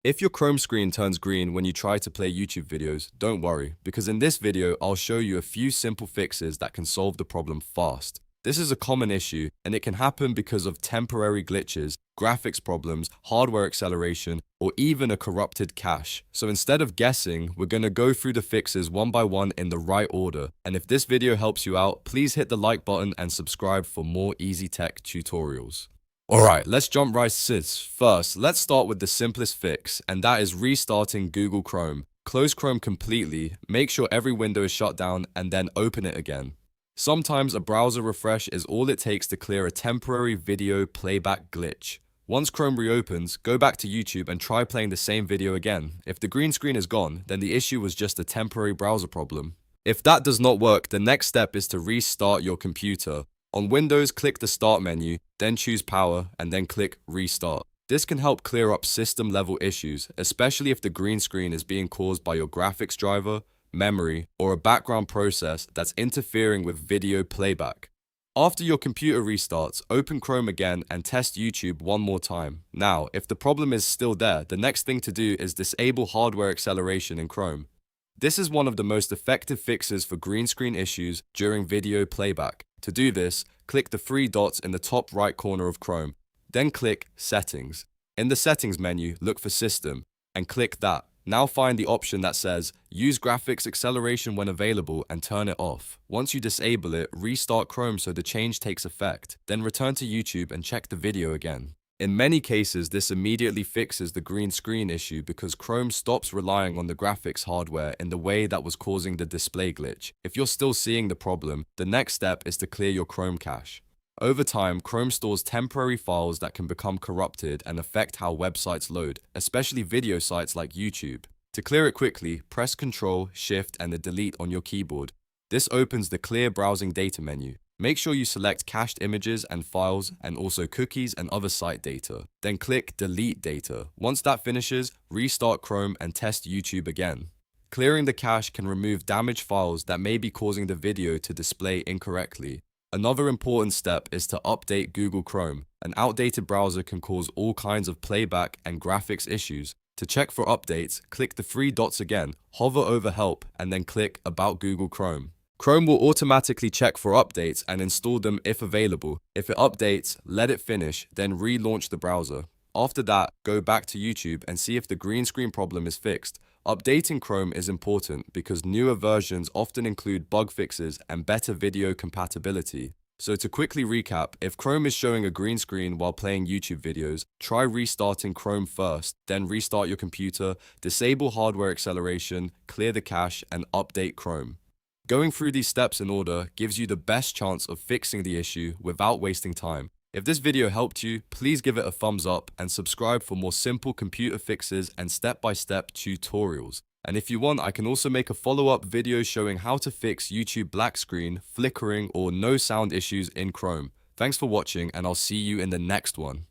If your Chrome screen turns green when you try to play YouTube videos, don't worry, because in this video, I'll show you a few simple fixes that can solve the problem fast. This is a common issue, and it can happen because of temporary glitches, graphics problems, hardware acceleration, or even a corrupted cache. So instead of guessing, we're going to go through the fixes one by one in the right order. And if this video helps you out, please hit the like button and subscribe for more easy tech tutorials. Alright, let's jump right sis. First, let's start with the simplest fix, and that is restarting Google Chrome. Close Chrome completely, make sure every window is shut down, and then open it again. Sometimes a browser refresh is all it takes to clear a temporary video playback glitch. Once Chrome reopens, go back to YouTube and try playing the same video again. If the green screen is gone, then the issue was just a temporary browser problem. If that does not work, the next step is to restart your computer. On Windows, click the Start menu, then choose Power, and then click Restart. This can help clear up system-level issues, especially if the green screen is being caused by your graphics driver, memory, or a background process that's interfering with video playback. After your computer restarts, open Chrome again and test YouTube one more time. Now, if the problem is still there, the next thing to do is disable hardware acceleration in Chrome. This is one of the most effective fixes for green screen issues during video playback. To do this, click the three dots in the top right corner of Chrome, then click Settings. In the Settings menu, look for System, and click that. Now find the option that says Use Graphics Acceleration when available and turn it off. Once you disable it, restart Chrome so the change takes effect, then return to YouTube and check the video again. In many cases, this immediately fixes the green screen issue because Chrome stops relying on the graphics hardware in the way that was causing the display glitch. If you're still seeing the problem, the next step is to clear your Chrome cache. Over time, Chrome stores temporary files that can become corrupted and affect how websites load, especially video sites like YouTube. To clear it quickly, press Ctrl, Shift, and the Delete on your keyboard. This opens the Clear Browsing Data menu. Make sure you select cached images and files and also cookies and other site data. Then click Delete Data. Once that finishes, restart Chrome and test YouTube again. Clearing the cache can remove damaged files that may be causing the video to display incorrectly. Another important step is to update Google Chrome. An outdated browser can cause all kinds of playback and graphics issues. To check for updates, click the three dots again, hover over Help, and then click About Google Chrome. Chrome will automatically check for updates and install them if available. If it updates, let it finish, then relaunch the browser. After that, go back to YouTube and see if the green screen problem is fixed. Updating Chrome is important because newer versions often include bug fixes and better video compatibility. So to quickly recap, if Chrome is showing a green screen while playing YouTube videos, try restarting Chrome first, then restart your computer, disable hardware acceleration, clear the cache, and update Chrome. Going through these steps in order gives you the best chance of fixing the issue without wasting time. If this video helped you, please give it a thumbs up and subscribe for more simple computer fixes and step-by-step tutorials. And if you want, I can also make a follow-up video showing how to fix YouTube black screen, flickering, or no sound issues in Chrome. Thanks for watching, and I'll see you in the next one.